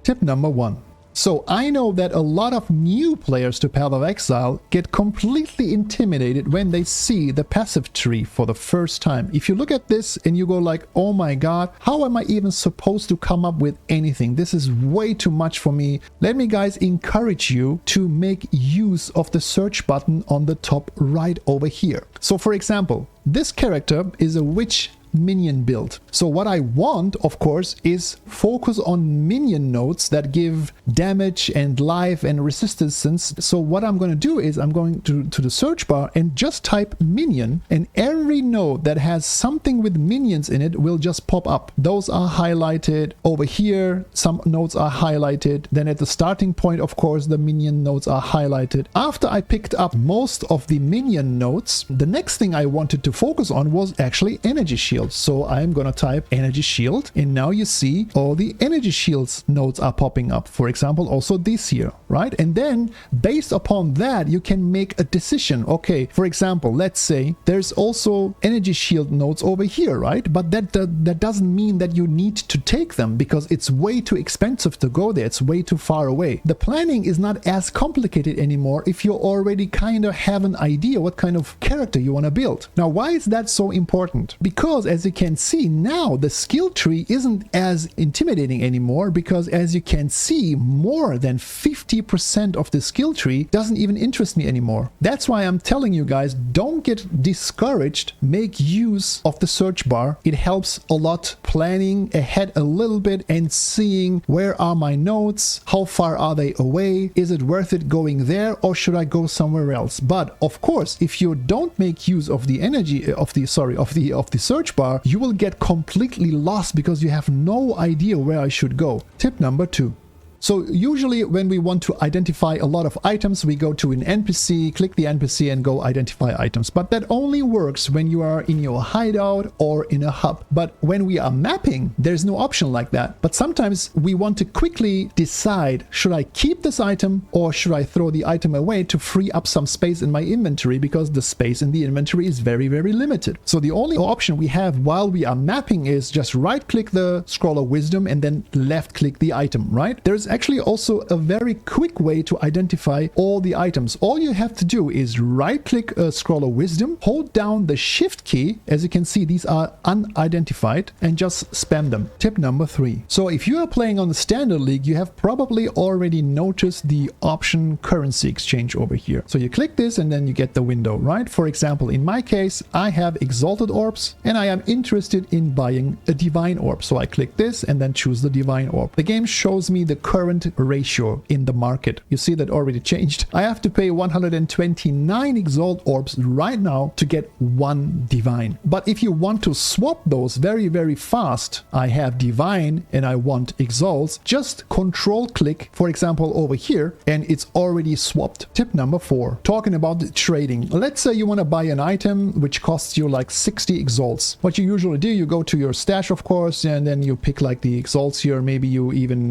Tip number 1. So I know that a lot of new players to Path of Exile get completely intimidated when they see the passive tree for the first time. If you look at this and you go like, oh my god, how am I even supposed to come up with anything? This is way too much for me. Let me guys encourage you to make use of the search button on the top right over here. So for example, this character is a witch minion build. So what I want, of course, is focus on minion nodes that give damage and life and resistance. So what I'm going to do is I'm going to the search bar and just type minion, and every node that has something with minions in it will just pop up. Those are highlighted over here. Some nodes are highlighted. Then at the starting point, of course, the minion nodes are highlighted. After I picked up most of the minion nodes, the next thing I wanted to focus on was actually energy shield. So I'm gonna type energy shield, and now you see all the energy shields nodes are popping up. For example, also this here, right? And then based upon that, you can make a decision. Okay, for example, let's say there's also energy shield nodes over here, right? But that doesn't mean that you need to take them, because it's way too expensive to go there. It's way too far away. The planning is not as complicated anymore if you already kind of have an idea what kind of character you want to build. Now, why is that so important? Because as you can see now, the skill tree isn't as intimidating anymore, because as you can see, more than 50% of the skill tree doesn't even interest me anymore. That's why I'm telling you guys, don't get discouraged. Make use of the search bar. It helps a lot planning ahead a little bit and seeing where are my nodes, how far are they away, is it worth it going there, or should I go somewhere else? But of course, if you don't make use of the energy of the search bar, you will get completely lost because you have no idea where I should go. Tip number 2. So usually when we want to identify a lot of items, we go to an NPC, click the NPC and go identify items. But that only works when you are in your hideout or in a hub. But when we are mapping, there's no option like that. But sometimes we want to quickly decide, should I keep this item or should I throw the item away to free up some space in my inventory, because the space in the inventory is very, very limited. So the only option we have while we are mapping is just right click the scroll of wisdom and then left click the item, right? There's actually also a very quick way to identify all the items. All you have to do is right click a scroll of wisdom, hold down the shift key. As you can see, these are unidentified, and just spam them. Tip number 3. So if you are playing on the standard league, you have probably already noticed the option currency exchange over here. So you click this and then you get the window, right? For example, in my case, I have exalted orbs and I am interested in buying a divine orb. So I click this and then choose the divine orb. The game shows me the current ratio in the market. You see that already changed. I have to pay 129 exalt orbs right now to get 1 divine. But if you want to swap those very, very fast, I have divine and I want exalts, just control click, for example, over here, and it's already swapped. Tip number 4, talking about trading. Let's say you want to buy an item which costs you like 60 exalts. What you usually do, you go to your stash, of course, and then you pick like the exalts here. Maybe you even,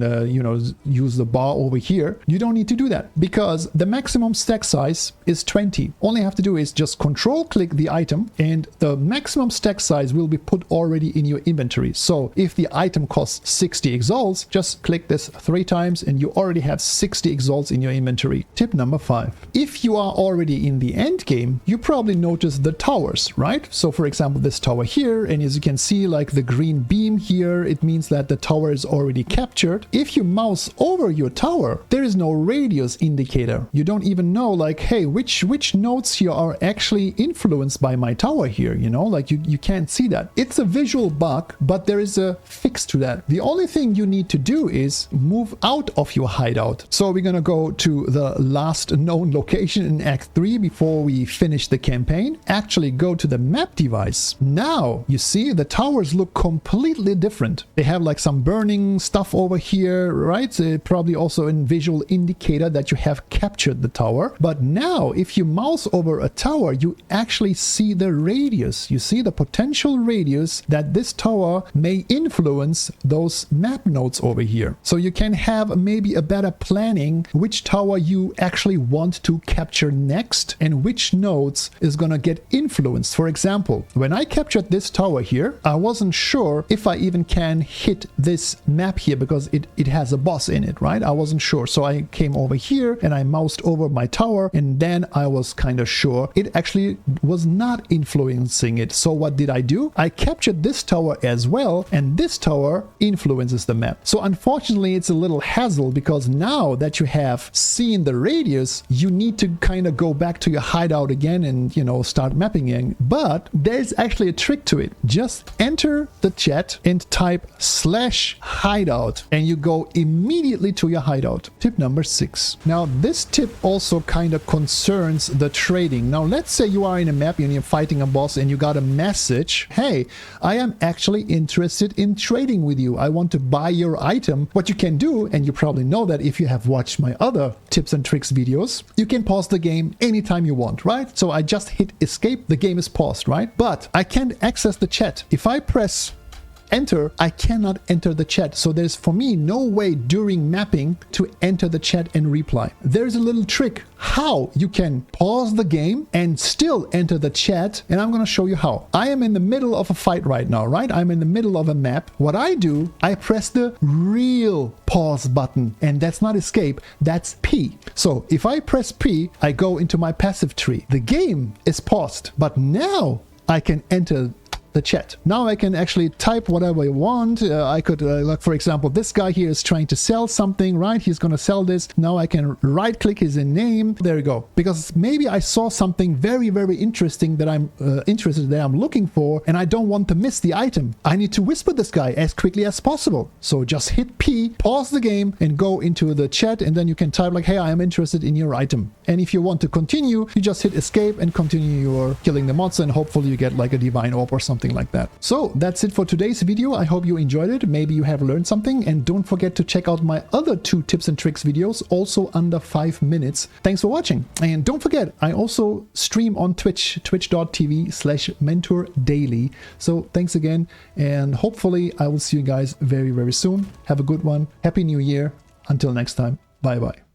use the bar over here. You don't need to do that because the maximum stack size is 20. All you have to do is just control click the item and the maximum stack size will be put already in your inventory. So if the item costs 60 exalts, just click this 3 times and you already have 60 exalts in your inventory. Tip number 5. If you are already in the end game, you probably notice the towers, right? So for example, this tower here, and as you can see, like the green beam here, it means that the tower is already captured. If you mouse over your tower, there is no radius indicator. You don't even know like, hey, which nodes here are actually influenced by my tower here, like you can't see that. It's a visual bug, but there is a fix to that. The only thing you need to do is move out of your hideout. So we're gonna go to the last known location in Act 3 before we finish the campaign. Actually go to the map device. Now you see the towers look completely different. They have like some burning stuff over here, right? Probably also a visual indicator that you have captured the tower. But now if you mouse over a tower, you actually see the radius. You see the potential radius that this tower may influence those map nodes over here. So you can have maybe a better planning which tower you actually want to capture next and which nodes is gonna get influenced. For example, when I captured this tower here, I wasn't sure if I even can hit this map here because it has a boss boss in it, right? I wasn't sure. So I came over here and I moused over my tower, and then I was kind of sure it actually was not influencing it. So what did I do? I captured this tower as well, and this tower influences the map. So unfortunately, it's a little hassle, because now that you have seen the radius, you need to kind of go back to your hideout again and, you know, start mapping in. But there's actually a trick to it. Just enter the chat and type /hideout, and you go immediately to your hideout. Tip number 6. Now this tip also kind of concerns the trading. Now let's say you are in a map and you're fighting a boss and you got a message, hey, I am actually interested in trading with you, I want to buy your item. What you can do, and you probably know that if you have watched my other tips and tricks videos, you can pause the game anytime you want, right? So I just hit escape, the game is paused, right? But I can't access the chat. If I press enter, I cannot enter the chat. So there's, for me, no way during mapping to enter the chat and reply. There's a little trick how you can pause the game and still enter the chat, and I'm going to show you how. I am in the middle of a fight right now, right? I'm in the middle of a map. What I do, I press the real pause button, and that's not escape, that's P. So if I press P, I go into my passive tree. The game is paused, but now I can enter the chat. Now I can actually type whatever I want. I could, like for example, this guy here is trying to sell something, right? He's going to sell this. Now I can right click his name. There you go. Because maybe I saw something very, very interesting that I'm interested, that I'm looking for, and I don't want to miss the item. I need to whisper this guy as quickly as possible. So just hit P, pause the game, and go into the chat, and then you can type like, hey, I am interested in your item. And if you want to continue, you just hit escape and continue your killing the monster, and hopefully you get like a divine orb or something like that. So that's it for today's video. I hope you enjoyed it. Maybe you have learned something, and don't forget to check out my other 2 tips and tricks videos, also under 5 minutes. Thanks for watching. And don't forget, I also stream on Twitch, twitch.tv/Menthur daily. So thanks again, and hopefully I will see you guys very, very soon. Have a good one. Happy New Year. Until next time. Bye bye.